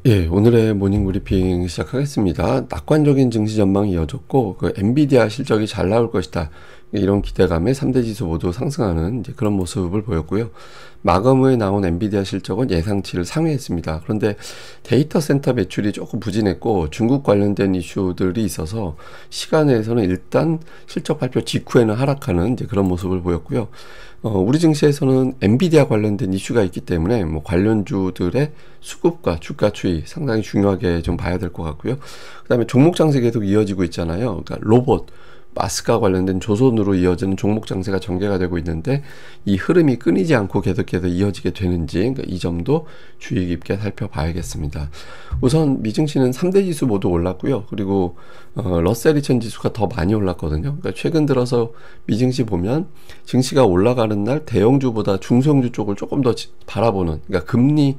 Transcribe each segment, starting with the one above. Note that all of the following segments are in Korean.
예, 오늘의 모닝 브리핑 시작하겠습니다. 낙관적인 증시 전망이 이어졌고, 엔비디아 실적이 잘 나올 것이다. 이런 기대감에 3대 지수 모두 상승하는 이제 그런 모습을 보였고요. 마감 후에 나온 엔비디아 실적은 예상치를 상회했습니다. 그런데 데이터 센터 매출이 조금 부진했고, 중국 관련된 이슈들이 있어서 시간에서는 일단 실적 발표 직후에는 하락하는 이제 그런 모습을 보였고요. 우리 증시에서는 엔비디아 관련된 이슈가 있기 때문에 관련주들의 수급과 주가 추이 상당히 중요하게 좀 봐야 될 것 같고요. 그 다음에 종목 장세 계속 이어지고 있잖아요. 그러니까 로봇, 마스크와 관련된 조선으로 이어지는 종목 장세가 전개가 되고 있는데 이 흐름이 끊이지 않고 계속해서 이어지게 되는지 그러니까 이 점도 주의 깊게 살펴봐야겠습니다. 우선 미증시는 3대 지수 모두 올랐고요. 그리고 러셀 2000 지수가 더 많이 올랐거든요. 그러니까 최근 들어서 미증시 보면 증시가 올라가는 날 대형주보다 중소형주 쪽을 조금 더 바라보는, 그러니까 금리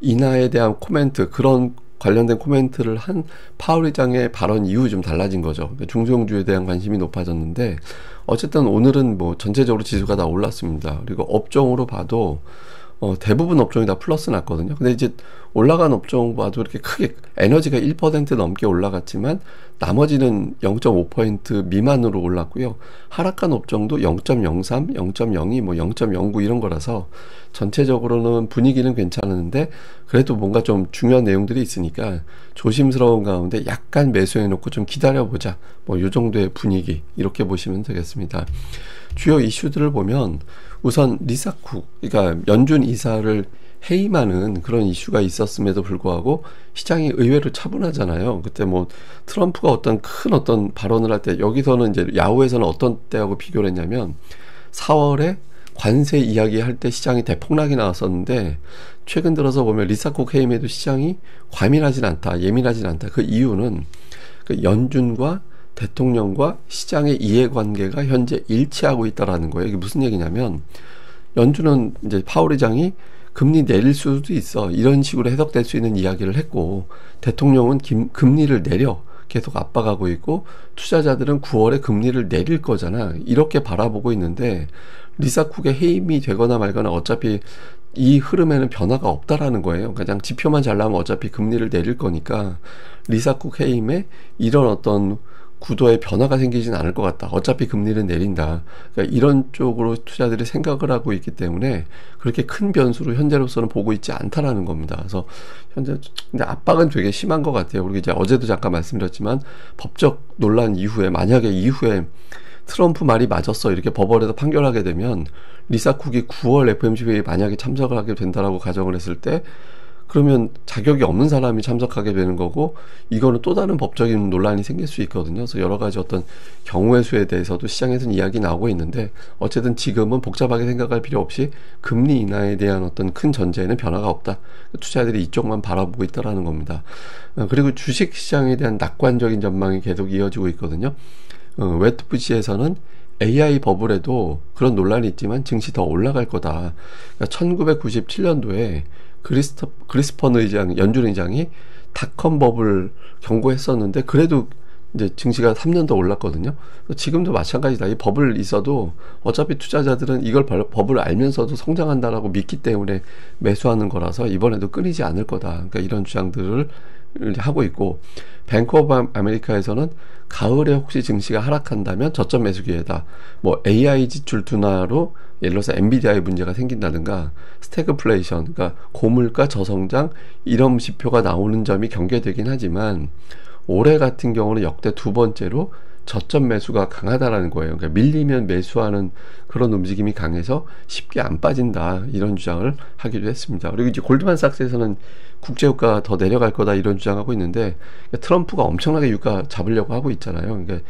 인하에 대한 코멘트, 그런 관련된 코멘트를 한 파월 의장의 발언 이후 좀 달라진 거죠. 그러니까 중소형주에 대한 관심이 높아졌는데 어쨌든 오늘은 뭐 전체적으로 지수가 다 올랐습니다. 그리고 업종으로 봐도 대부분 업종이 다 플러스 났거든요. 근데 이제 올라간 업종 봐도 이렇게 크게 에너지가 1% 넘게 올라갔지만 나머지는 0.5% 미만으로 올랐고요. 하락한 업종도 0.03, 0.02, 뭐 0.09 이런 거라서 전체적으로는 분위기는 괜찮은데 그래도 뭔가 좀 중요한 내용들이 있으니까 조심스러운 가운데 약간 매수해 놓고 좀 기다려보자. 뭐 요 정도의 분위기 이렇게 보시면 되겠습니다. 주요 이슈들을 보면 우선 리사쿡, 그러니까 연준 이사를 해임하는 그런 이슈가 있었음에도 불구하고 시장이 의외로 차분하잖아요. 그때 뭐 트럼프가 어떤 발언을 할 때 여기서는 이제 야후에서는 어떤 때하고 비교를 했냐면 4월에 관세 이야기할 때 시장이 대폭락이 나왔었는데 최근 들어서 보면 리사쿡 해임에도 시장이 과민하진 않다, 예민하진 않다. 그 이유는 그 연준과 대통령과 시장의 이해관계가 현재 일치하고 있다라는 거예요. 이게 무슨 얘기냐면 연준은 이제 파월 의장이 금리 내릴 수도 있어, 이런 식으로 해석될 수 있는 이야기를 했고, 대통령은 금리를 내려 계속 압박하고 있고 투자자들은 9월에 금리를 내릴 거잖아, 이렇게 바라보고 있는데 리사쿡의 해임이 되거나 말거나 어차피 이 흐름에는 변화가 없다라는 거예요. 그냥 지표만 잘 나오면 어차피 금리를 내릴 거니까 리사쿡 해임에 이런 어떤 구도에 변화가 생기진 않을 것 같다. 어차피 금리를 내린다. 그러니까 이런 쪽으로 투자들이 생각을 하고 있기 때문에 그렇게 큰 변수로 현재로서는 보고 있지 않다라는 겁니다. 그래서 현재 근데 압박은 되게 심한 것 같아요. 그리고 이제 어제도 잠깐 말씀드렸지만 법적 논란 이후에, 만약에 이후에 트럼프 말이 맞았어 이렇게 법원에서 판결하게 되면 리사쿡이 9월 FOMC 회의에 만약에 참석을 하게 된다라고 가정을 했을 때 그러면 자격이 없는 사람이 참석하게 되는 거고 이거는 또 다른 법적인 논란이 생길 수 있거든요. 그래서 여러 가지 어떤 경우의 수에 대해서도 시장에서는 이야기 나오고 있는데 어쨌든 지금은 복잡하게 생각할 필요 없이 금리 인하에 대한 어떤 큰 전제에는 변화가 없다. 투자자들이 이쪽만 바라보고 있다라는 겁니다. 그리고 주식 시장에 대한 낙관적인 전망이 계속 이어지고 있거든요. 웨트푸시에서는 AI 버블에도 그런 논란이 있지만 증시 더 올라갈 거다. 그러니까 1997년도에 그리스펀 의장, 연준 의장이 닷컴 버블 경고했었는데 그래도 이제 증시가 3년 더 올랐거든요. 지금도 마찬가지다. 이 버블 있어도 어차피 투자자들은 이걸 버블을 알면서도 성장한다라고 믿기 때문에 매수하는 거라서 이번에도 끊이지 않을 거다. 그러니까 이런 주장들을 하고 있고, 뱅크 오브 아메리카에서는 가을에 혹시 증시가 하락한다면 저점 매수 기회다. 뭐 AI 지출 둔화로 예를 들어서 엔비디아의 문제가 생긴다든가 스태그플레이션, 그러니까 고물가 저성장 이런 지표가 나오는 점이 경계되긴 하지만 올해 같은 경우는 역대 두 번째로 저점 매수가 강하다라는 거예요. 그러니까 밀리면 매수하는 그런 움직임이 강해서 쉽게 안 빠진다, 이런 주장을 하기도 했습니다. 그리고 이제 골드만삭스에서는 국제유가 더 내려갈 거다 이런 주장하고 있는데 트럼프가 엄청나게 유가 잡으려고 하고 있잖아요. 그러니까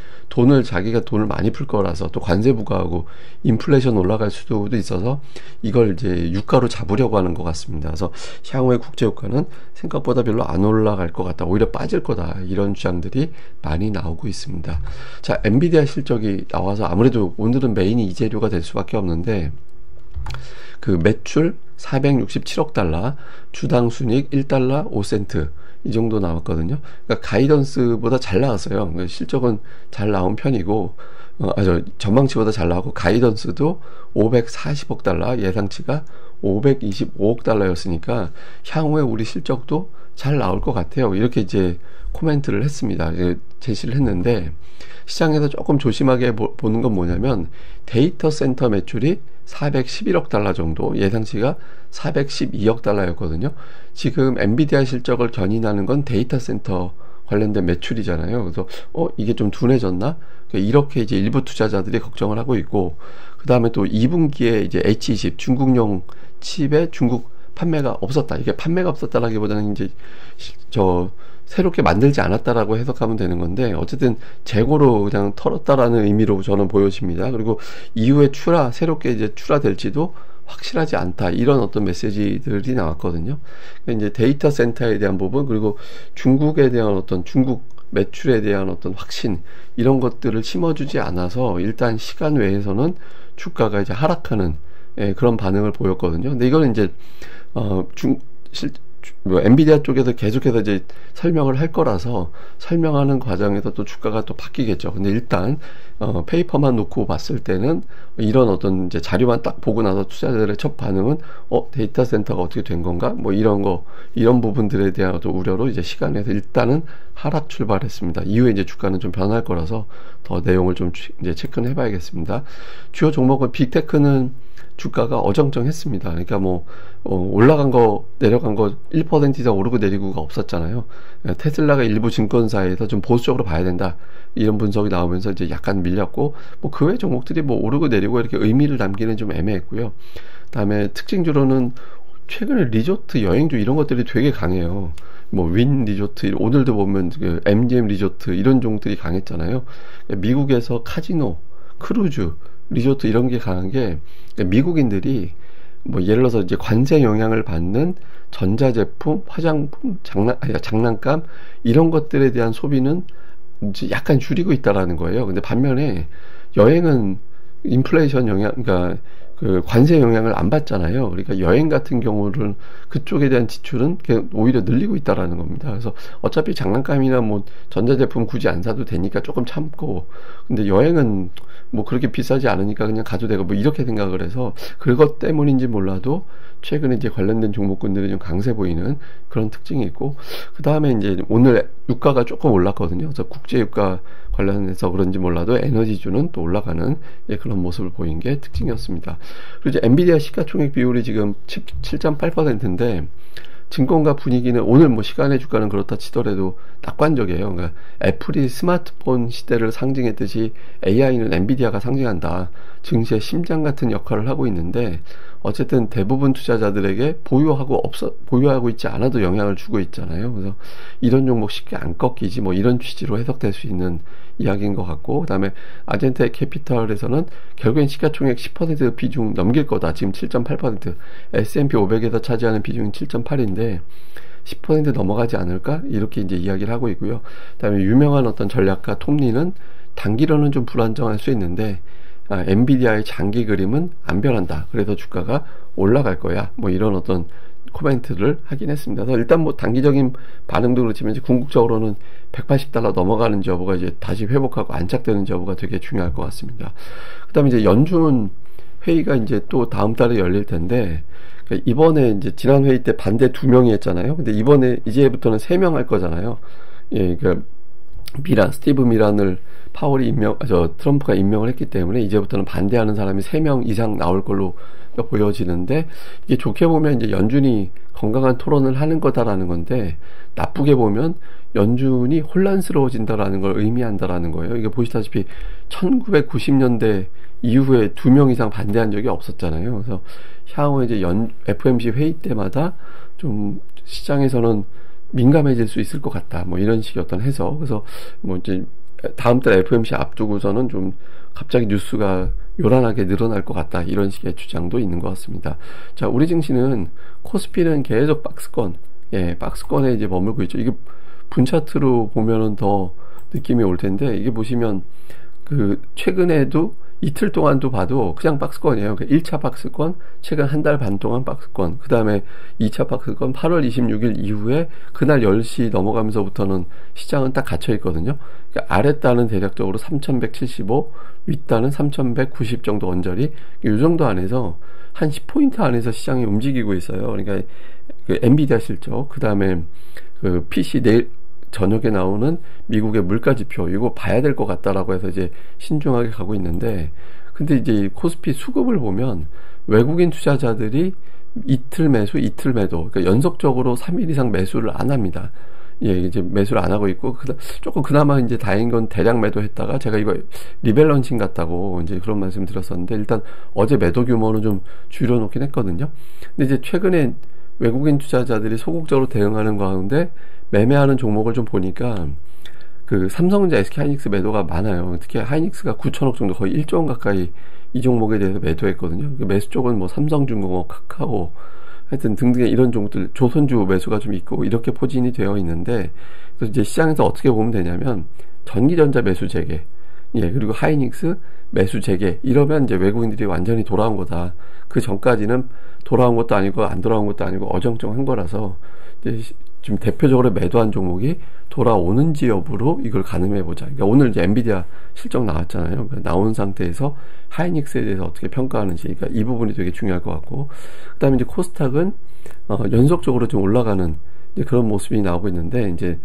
자기가 돈을 많이 풀 거라서 또 관세 부과하고 인플레이션 올라갈 수도 있어서 이걸 이제 유가로 잡으려고 하는 것 같습니다. 그래서 향후에 국제유가는 생각보다 별로 안 올라갈 것 같다, 오히려 빠질 거다, 이런 주장들이 많이 나오고 있습니다. 자, 엔비디아 실적이 나와서 아무래도 오늘은 메인이 이 재료가 될 수밖에 없는데 그 매출 467억 달러, 주당 순이익 1달러 5센트 이 정도 나왔거든요. 그러니까 가이던스보다 잘 나왔어요. 그러니까 실적은 잘 나온 편이고 전망치보다 잘 나오고 가이던스도 540억 달러, 예상치가 525억 달러였으니까 향후에 우리 실적도 잘 나올 것 같아요. 이렇게 이제 코멘트를 했습니다. 제시를 했는데, 시장에서 조금 조심하게 보는 건 뭐냐면, 데이터 센터 매출이 411억 달러 정도, 예상치가 412억 달러였거든요. 지금 엔비디아 실적을 견인하는 건 데이터 센터 관련된 매출이잖아요. 그래서 이게 좀 둔해졌나? 이렇게 이제 일부 투자자들이 걱정을 하고 있고, 그 다음에 또 2분기에 이제 H20 중국용 칩의 중국 판매가 없었다. 이게 판매가 없었다라기보다는 이제 새롭게 만들지 않았다라고 해석하면 되는 건데, 어쨌든 재고로 그냥 털었다라는 의미로 저는 보여집니다. 그리고 이후에 새롭게 이제 출하될지도 확실하지 않다, 이런 어떤 메시지들이 나왔거든요. 그러니까 이제 데이터 센터에 대한 부분, 그리고 중국에 대한 어떤 중국 매출에 대한 어떤 확신, 이런 것들을 심어주지 않아서 일단 시간 외에서는 주가가 이제 하락하는 그런 반응을 보였거든요. 근데 이거는 이제 엔비디아 쪽에서 계속해서 이제 설명을 할 거라서, 설명하는 과정에서 또 주가가 또 바뀌겠죠. 근데 일단 페이퍼만 놓고 봤을 때는 이런 어떤 이제 자료만 딱 보고 나서 투자자들의 첫 반응은 데이터 센터가 어떻게 된 건가? 뭐 이런 부분들에 대한 어떤 우려로 이제 시간에서 일단은 하락 출발했습니다. 이후에 이제 주가는 좀 변할 거라서 더 내용을 좀 이제 체크는 해봐야겠습니다. 주요 종목은 빅테크는 주가가 어정쩡했습니다. 그러니까 올라간 거 내려간 거 1% 이상 오르고 내리고가 없었잖아요. 테슬라가 일부 증권사에서 좀 보수적으로 봐야 된다, 이런 분석이 나오면서 이제 약간 밀렸고, 그 외 종목들이 오르고 내리고 이렇게 의미를 남기는 좀 애매했고요. 그다음에 특징주로는 최근에 리조트, 여행주 이런 것들이 되게 강해요. 윈 리조트, 오늘도 보면 MGM 리조트 이런 종들이 강했잖아요. 미국에서 카지노, 크루즈, 리조트 이런 게 강한 게, 미국인들이 예를 들어서 이제 관세 영향을 받는 전자제품, 화장품, 장난감 이런 것들에 대한 소비는 이제 약간 줄이고 있다라는 거예요. 근데 반면에 여행은 인플레이션 영향, 그러니까 그 관세 영향을 안 받잖아요. 그러니까 여행 같은 경우는 그쪽에 대한 지출은 오히려 늘리고 있다라는 겁니다. 그래서 어차피 장난감이나 전자제품 굳이 안 사도 되니까 조금 참고, 근데 여행은 그렇게 비싸지 않으니까 그냥 가도 되고 이렇게 생각을 해서, 그것 때문인지 몰라도 최근에 이제 관련된 종목군들이 좀 강세 보이는 그런 특징이 있고, 그 다음에 이제 오늘 유가가 조금 올랐거든요. 그래서 국제 유가 관련해서 그런지 몰라도 에너지주는 또 올라가는 그런 모습을 보인 게 특징이었습니다. 그리고 이제 엔비디아 시가총액 비율이 지금 7.8%인데, 증권가 분위기는 오늘 시간의 주가는 그렇다 치더라도 낙관적이에요. 그러니까 애플이 스마트폰 시대를 상징했듯이 AI는 엔비디아가 상징한다, 증시의 심장 같은 역할을 하고 있는데, 어쨌든 대부분 투자자들에게 보유하고 있지 않아도 영향을 주고 있잖아요. 그래서 이런 종목 쉽게 안 꺾이지, 이런 취지로 해석될 수 있는 이야기인 것 같고, 그 다음에 아젠테 캐피털에서는 결국엔 시가총액 10% 비중 넘길 거다. 지금 7.8%, S&P 500에서 차지하는 비중은 7.8인데 10% 넘어가지 않을까? 이렇게 이제 이야기를 하고 있고요. 그 다음에 유명한 어떤 전략가 톰리는 단기로는 좀 불안정할 수 있는데, 엔비디아의 장기 그림은 안 변한다, 그래서 주가가 올라갈 거야, 이런 어떤 코멘트를 하긴 했습니다. 그래서 일단 단기적인 반응도 그렇지만 이제 궁극적으로는 180달러 넘어가는지 여부가 이제 다시 회복하고 안착되는지 여부가 되게 중요할 것 같습니다. 그 다음에 이제 연준 회의가 이제 또 다음 달에 열릴 텐데, 그러니까 이번에 이제 지난 회의 때 반대 2명이 했잖아요. 근데 이제부터는 3명 할 거잖아요. 그러니까 스티브 미란을 트럼프가 임명을 했기 때문에 이제부터는 반대하는 사람이 3명 이상 나올 걸로 보여지는데, 이게 좋게 보면 이제 연준이 건강한 토론을 하는 거다라는 건데, 나쁘게 보면 연준이 혼란스러워진다라는 걸 의미한다라는 거예요. 이게 보시다시피 1990년대 이후에 2명 이상 반대한 적이 없었잖아요. 그래서 향후에 이제 FOMC 회의 때마다 좀 시장에서는 민감해질 수 있을 것 같다, 이런 식의 어떤 해석. 그래서 이제 다음 달 FOMC 앞두고서는 좀 갑자기 뉴스가 요란하게 늘어날 것 같다, 이런 식의 주장도 있는 것 같습니다. 자, 우리 증시는 코스피는 계속 박스권에 이제 머물고 있죠. 이게 분차트로 보면은 더 느낌이 올 텐데, 이게 보시면 최근에도 이틀 동안도 봐도 그냥 박스권이에요. 1차 박스권, 최근 한 달 반 동안 박스권, 그 다음에 2차 박스권 8월 26일 이후에 그날 10시 넘어가면서부터는 시장은 딱 갇혀 있거든요. 그러니까 아랫단은 대략적으로 3175, 윗단은 3190 정도 언저리, 이 정도 안에서 한 10포인트 안에서 시장이 움직이고 있어요. 그러니까 그 엔비디아 실적, 그 다음에 그 PC 내일 저녁에 나오는 미국의 물가지표, 이거 봐야 될 것 같다라고 해서 이제 신중하게 가고 있는데, 근데 이제 코스피 수급을 보면 외국인 투자자들이 이틀 매수, 이틀 매도, 그러니까 연속적으로 3일 이상 매수를 안 합니다. 예, 이제 매수를 안 하고 있고, 조금 그나마 이제 다행인 건 대량 매도했다가 제가 이거 리밸런싱 같다고 이제 그런 말씀 드렸었는데, 일단 어제 매도 규모는 좀 줄여놓긴 했거든요. 근데 이제 최근에 외국인 투자자들이 소극적으로 대응하는 가운데 매매하는 종목을 좀 보니까 그 삼성전자, SK하이닉스 매도가 많아요. 특히 하이닉스가 9천억 정도, 거의 1조 원 가까이 이 종목에 대해서 매도했거든요. 그 매수 쪽은 뭐 삼성중공업, 카카오, 하여튼 등등의 이런 종목들, 조선주 매수가 좀 있고 이렇게 포진이 되어 있는데, 그래서 이제 시장에서 어떻게 보면 되냐면 전기전자 매수 재개, 예, 그리고 하이닉스 매수 재개, 이러면 이제 외국인들이 완전히 돌아온 거다. 그 전까지는 돌아온 것도 아니고 안 돌아온 것도 아니고 어정쩡한 거라서 이제 지금 대표적으로 매도한 종목이 돌아오는지 여부로 이걸 가늠해보자. 그러니까 오늘 이제 엔비디아 실적 나왔잖아요. 그러니까 나온 상태에서 하이닉스에 대해서 어떻게 평가하는지, 그러니까 이 부분이 되게 중요할 것 같고, 그 다음에 이제 코스닥은 연속적으로 좀 올라가는 이제 그런 모습이 나오고 있는데, 이제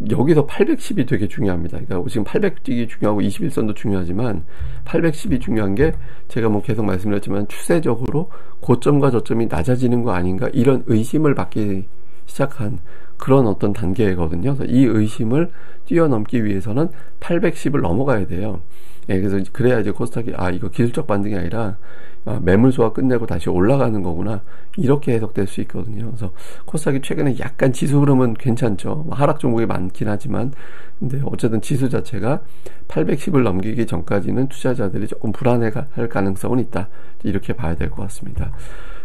여기서 810이 되게 중요합니다. 그러니까 지금 800이 중요하고 21선도 중요하지만 810이 중요한 게, 제가 뭐 계속 말씀드렸지만 추세적으로 고점과 저점이 낮아지는 거 아닌가, 이런 의심을 받기 시작한 그런 어떤 단계거든요. 그래서 이 의심을 뛰어넘기 위해서는 810을 넘어가야 돼요. 예, 그래서 그래야 이제 코스닥이 이거 기술적 반등이 아니라 매물소화 끝내고 다시 올라가는 거구나, 이렇게 해석될 수 있거든요. 그래서 코스닥이 최근에 약간 지수 흐름은 괜찮죠. 하락 종목이 많긴 하지만, 근데 어쨌든 지수 자체가 810을 넘기기 전까지는 투자자들이 조금 불안해할 가능성은 있다, 이렇게 봐야 될 것 같습니다.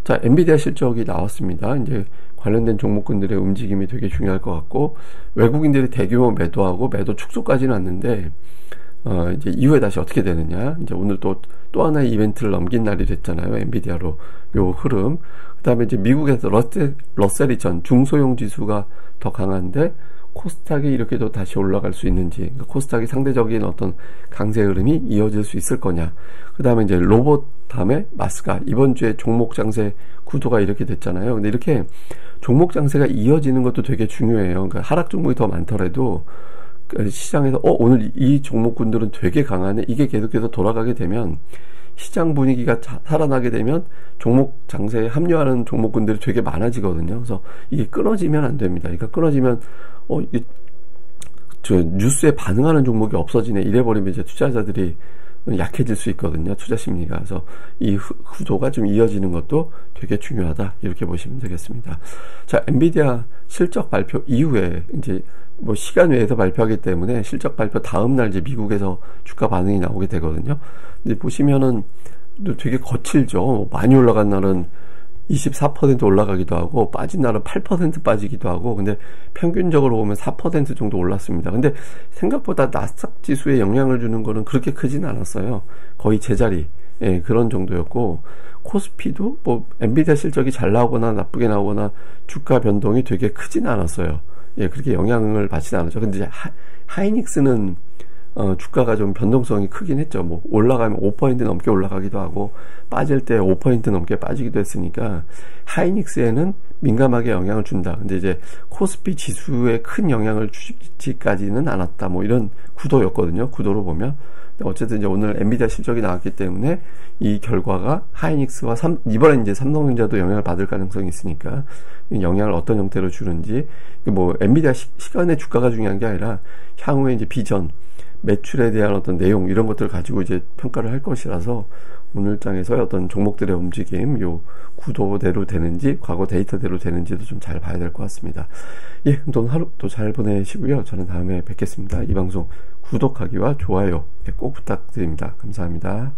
자, 엔비디아 실적이 나왔습니다. 이제 관련된 종목군들의 움직임이 되게 중요할 것 같고, 외국인들이 대규모 매도하고 매도 축소까지는 왔는데, 이제 이후에 다시 어떻게 되느냐. 이제 오늘 또 하나의 이벤트를 넘긴 날이 됐잖아요. 엔비디아로 요 흐름. 그 다음에 이제 미국에서 러셀이 전 중소형 지수가 더 강한데, 코스닥이 이렇게 또 다시 올라갈 수 있는지, 그러니까 코스닥이 상대적인 어떤 강세 흐름이 이어질 수 있을 거냐. 그 다음에 이제 로봇 다음에 마스가 이번 주에 종목 장세 구도가 이렇게 됐잖아요. 근데 이렇게 종목 장세가 이어지는 것도 되게 중요해요. 그러니까 하락 종목이 더 많더라도 시장에서 오늘 이 종목군들은 되게 강하네, 이게 계속해서 돌아가게 되면, 시장 분위기가 살아나게 되면 종목 장세에 합류하는 종목군들이 되게 많아지거든요. 그래서 이게 끊어지면 안 됩니다. 그러니까 끊어지면 저 뉴스에 반응하는 종목이 없어지네, 이래버리면 이제 투자자들이 약해질 수 있거든요. 투자 심리가. 그래서 이 구조가 좀 이어지는 것도 되게 중요하다, 이렇게 보시면 되겠습니다. 자, 엔비디아 실적 발표 이후에 이제 뭐 시간 외에서 발표하기 때문에 실적 발표 다음 날 이제 미국에서 주가 반응이 나오게 되거든요. 근데 보시면은 되게 거칠죠. 많이 올라간 날은 24% 올라가기도 하고, 빠진 날은 8% 빠지기도 하고, 근데 평균적으로 보면 4% 정도 올랐습니다. 근데 생각보다 나스닥 지수에 영향을 주는 거는 그렇게 크진 않았어요. 거의 제자리, 예, 그런 정도였고, 코스피도 뭐 엔비디아 실적이 잘 나오거나 나쁘게 나오거나 주가 변동이 되게 크진 않았어요. 예, 그렇게 영향을 받지는 않았죠. 근데 이제 하이닉스는 주가가 좀 변동성이 크긴 했죠. 뭐 올라가면 5% 넘게 올라가기도 하고, 빠질 때 5% 넘게 빠지기도 했으니까 하이닉스에는 민감하게 영향을 준다. 근데 이제 코스피 지수에 큰 영향을 주지까지는 않았다, 뭐 이런 구도였거든요. 구도로 보면. 어쨌든 이제 오늘 엔비디아 실적이 나왔기 때문에 이 결과가 하이닉스와 이번에 이제 삼성전자도 영향을 받을 가능성이 있으니까 영향을 어떤 형태로 주는지, 뭐 엔비디아 시간의 주가가 중요한 게 아니라 향후에 이제 비전, 매출에 대한 어떤 내용, 이런 것들을 가지고 이제 평가를 할 것이라서, 오늘 장에서의 어떤 종목들의 움직임, 요 구도대로 되는지 과거 데이터대로 되는지도 좀 잘 봐야 될 것 같습니다. 예, 오늘 하루 또 잘 보내시고요. 저는 다음에 뵙겠습니다. 이 방송 구독하기와 좋아요 꼭 부탁드립니다. 감사합니다.